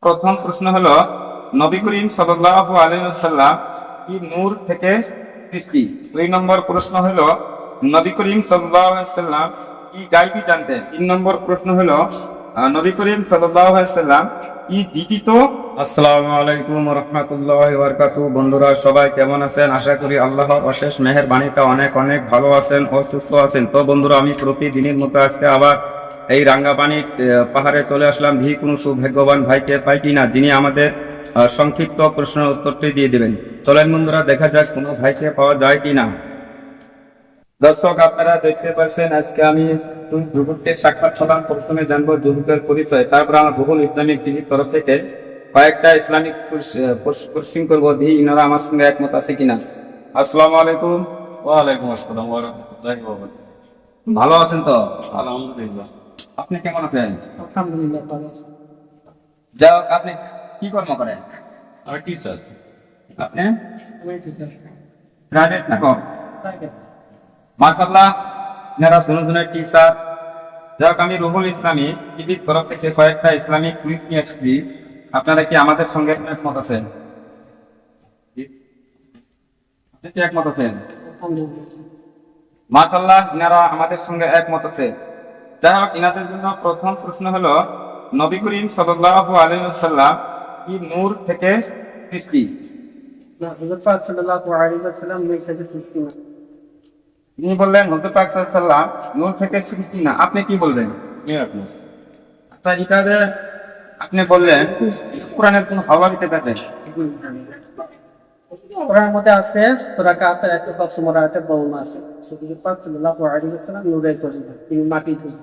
প্রথম প্রশ্ন হলো, নবী করিম সাল্লাল্লাহু আলাইহি ওয়াসাল্লাম কি নূর থেকে সৃষ্টি? 2 নম্বর প্রশ্ন হলো, নবী করিম সাল্লাল্লাহু আলাইহি ওয়াসাল্লাম কি গায়বী জানতেন? 3 নম্বর প্রশ্ন হলো, নবী করিম সাল্লাল্লাহু আলাইহি ওয়াসাল্লাম কি জীবিত? আসসালামু আলাইকুম ওয়া রাহমাতুল্লাহি ওয়া বারাকাতুহু। বন্ধুরা সবাই কেমন আছেন? আশা করি আল্লাহর অশেষ মেহেরবানিতে অনেক অনেক ভালো আছেন ও সুস্থ আছেন। তো বন্ধুরা, আমি প্রতিদিনের মতো আজকে আবার এই রাঙ্গাপানি পাহাড়ে চলে আসলাম। কোনো সৌভাগ্যবান ভাইকে পাই কিনা যিনি আমাদের সংক্ষিপ্ত প্রশ্নের উত্তরটি দিয়ে দেবেন। চলেন বন্ধুরা, দেখা যাক কোনো ভাইকে পাওয়া যায় কিনা। দর্শক, আপনারা দেখতে পাচ্ছেন আজকে আমি যুবককে সাক্ষাৎ হলাম। প্রথমে জানবো যুবকের পরিচয়, তারপর আমার বহুল ইসলামিক টিভির তরফ থেকে কয়েকটা ইসলামিক কোশ্চিন করবো, দিয়ে ইনারা আমার সঙ্গে একমত আছে কিনা। আসসালামু আলাইকুম। ওয়ালাইকুম আসসালাম ওয়া রাহমাতুল্লাহি ওয়া বারাকাতুহু। ভালো আছেন তো? আলহামদুলিল্লাহ। আপনি কেমন আছেন? আলহামদুলিল্লাহ ভালো আছি। যাই হোক, আপনি কি কর্ম করেন? আমি টিচার। আপনি আমি টিচার। প্রাইভেট না কম? মাশাআল্লাহ, যারা দুজনের টিচার। যাই হোক, আমি রুহুল ইসলামী টিভির তরফ থেকে কয়েকটা ইসলামিক কুইজ নিয়ে আসছি। আপনারা কি আমাদের সঙ্গে একমত আছেন? আপনি কি একমত আছেন? মাশাআল্লাহ, ইনারা আমাদের সঙ্গে একমত আছে। যাই হোক, ইনাদের জন্য প্রথম প্রশ্ন হলো, নবী করিম সাল্লাল্লাহু আলাইহি ওয়াসাল্লাম কি নূর থেকে সৃষ্টি? না, হযরত পাক সাল্লাল্লাহু আলাইহি ওয়াসাল্লাম নূর থেকে সৃষ্টি না। তিনি বললেন হযরত পাক সাল্লাল্লাহু আলাইহি ওয়াসাল্লাম নূর থেকে সৃষ্টি না। আপনি কি বলবেন? মিরাকুল। আচ্ছা, এটা যে আপনি বললেন, কোরআনের কোন হাওয়া দিতে পারে? কোরআনের মধ্যে আছে সূরা কাফের 110 নম্বর আয়াতে বর্ণনা আছে। হযরত পাক সাল্লাল্লাহু আলাইহি ওয়াসাল্লাম নূরের তৈরি, তিনি মাটি থেকে।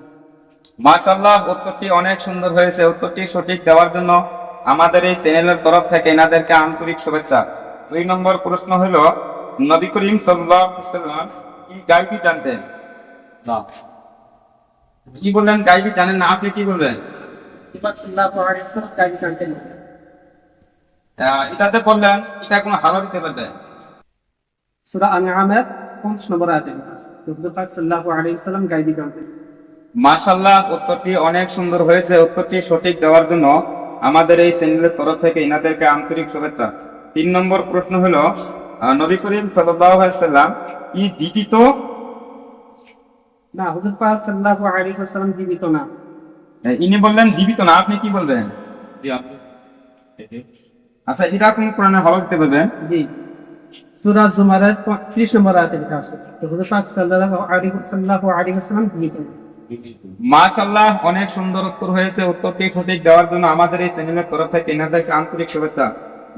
মাশাআল্লাহ, উত্তরটি অনেক সুন্দর হয়েছে। উত্তরটি সঠিক দেওয়ার জন্য আমাদের এই চ্যানেলের তরফ থেকে এনাদেরকে আন্তরিক শুভেচ্ছা। 2 নম্বর প্রশ্ন হলো, নবী করিম সাল্লাল্লাহু আলাইহি ওয়াসাল্লাম কি গায়বী জানতেন? না। কি বললেন গায়বী জানেন না? আপনি কি বলবেন? হযরত পাক সাল্লাল্লাহু আলাইহি ওয়াসাল্লাম গায়বী জানতেন না। এটাতে বললেন এটা কোনো হাওয়া দিতে পারবে? সূরা আনআমের 50 নম্বর আয়াতে আছে হযরত পাক সাল্লাল্লাহু আলাইহি ওয়াসাল্লাম গায়বী জানতেন। মাশাআল্লাহ, উত্তরটি অনেক সুন্দর হয়েছে। উত্তরটি সঠিক দেওয়ার জন্য আমাদের এই চ্যানেলের তরফ থেকে ইনাদেরকে আন্তরিক শুভেচ্ছা। 3 নম্বর প্রশ্ন হলো, নবী করিম সাল্লাল্লাহু আলাইহি ওয়াসাল্লাম কি জীবিত? না, হযরত পাক সাল্লাল্লাহু আলাইহি ওয়াসাল্লাম জীবিত না। ইনি বললেন জীবিত না। আপনি কি বলবেন? জি, আপনি আচ্ছা, এটা কোন কোরআনে হাওয়া দিতে পারবেন? জি, সূরা জুমারের 30 নম্বর আয়াতে লেখা আছে হযরত পাক সাল্লাল্লাহু আলাইহি ওয়াসাল্লাম জীবিত না। মাশাআল্লাহ, অনেক সুন্দর উত্তর হয়েছে। উত্তরটি সঠিক দেওয়ার জন্য আমাদের এই চ্যানেলের তরফ থেকে এনাদেরকে আন্তরিক শুভেচ্ছা।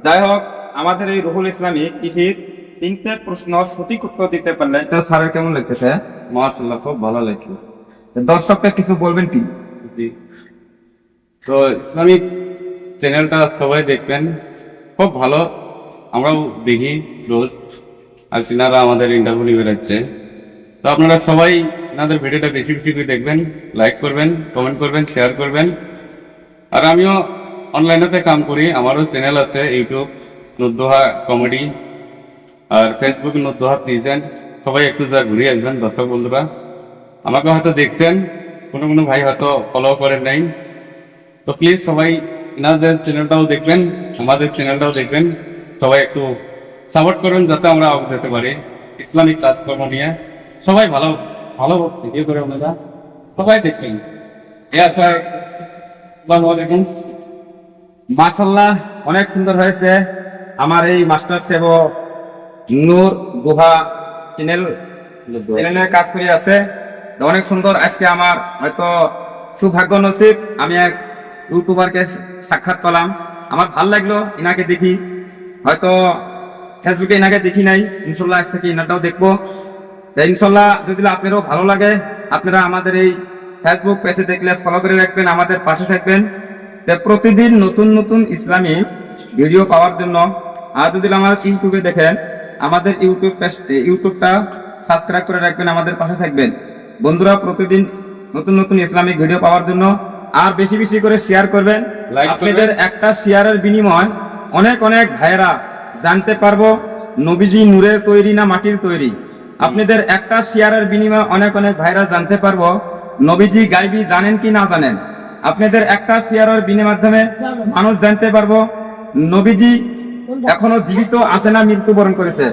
যাই হোক, আমাদের এই রুহুল ইসলামী টিভির 3টে প্রশ্ন সঠিক উত্তর দিতে পারলেন। এটা স্যারের কেমন লাগতেছে? মাশাআল্লাহ, খুব ভালো লাগলো। দর্শককে কিছু বলবেন কি? জি। তো ইসলামিক চ্যানেলটা সবাই দেখবেন, খুব ভালো। আমরাও দেখি রোজ, আর সিনারা আমাদের ইন্টারভিউ নিয়ে বেড়াচ্ছে। তো আপনারা সবাই এনাদের ভিডিওটা বেশি বেশি করে দেখবেন, লাইক করবেন, কমেন্ট করবেন, শেয়ার করবেন। আর আমিও অনলাইনেতে কাম করি, আমারও চ্যানেল আছে ইউটিউব নুরদোহা কমেডি, আর ফেসবুক নুরদোহা প্রেজেন্ট। সবাই একটু যা ঘুরে আসবেন দর্শক বন্ধুরা। আমাকে হয়তো দেখছেন, কোনো কোনো ভাই হয়তো ফলো করেন নাই। তো প্লিজ সবাই এনাদের চ্যানেলটাও দেখবেন, আমাদের চ্যানেলটাও দেখবেন। সবাই একটু সাপোর্ট করবেন যাতে আমরা আগে যেতে পারি ইসলামিক কাজকর্ম নিয়ে। সবাই ভালো ভালো ভিডিও করে আপনারা সবাই দেখবেন। আসসালামু আলাইকুম। মাশাআল্লাহ, অনেক সুন্দর হয়েছে। আমার এই মাস্টার সেবক নূর দোহা চ্যানেলে কাজ করে আছে, অনেক সুন্দর। আজকে আমার হয়তো সৌভাগ্য নসিব, আমি এক ইউটিউবারকে সাক্ষাৎ পেলাম। আমার ভালো লাগলো, ইনাকে দেখি। হয়তো ফেসবুকে ইনাকে দেখি নাই, ইনশাল্লাহ আজ থেকে ইনাটাও দেখবো। ইনশাল্লাহ যদি আপনারও ভালো লাগে, আপনারা আমাদের এই ফেসবুক পেজে দেখলে ফলো করে রাখবেন, আমাদের পাশে থাকবেন। প্রতিদিন নতুন নতুন ইসলামী ভিডিও পাওয়ার জন্য, আর যদি আমাদের ইউটিউবে দেখেন, আমাদের ইউটিউবটা সাবস্ক্রাইব করে রাখবেন, আমাদের পাশে থাকবেন। বন্ধুরা, প্রতিদিন নতুন নতুন ইসলামিক ভিডিও পাওয়ার জন্য আর বেশি বেশি করে শেয়ার করবেন। আপনাদের একটা শেয়ারের বিনিময় অনেক অনেক ভাইয়েরা জানতে পারবো নবীজি নূরের তৈরি না মাটির তৈরি। আপনাদের একটা শেয়ারের বিনিময়ে অনেক অনেক ভাইরা জানতে পারবো নবীজি গায়বী জানেন কি না জানেন। আপনাদের একটা শেয়ারের বিনিময়ের মাধ্যমে মানুষ জানতে পারবো নবীজি এখনো জীবিত আছে না মৃত্যুবরণ করেছে।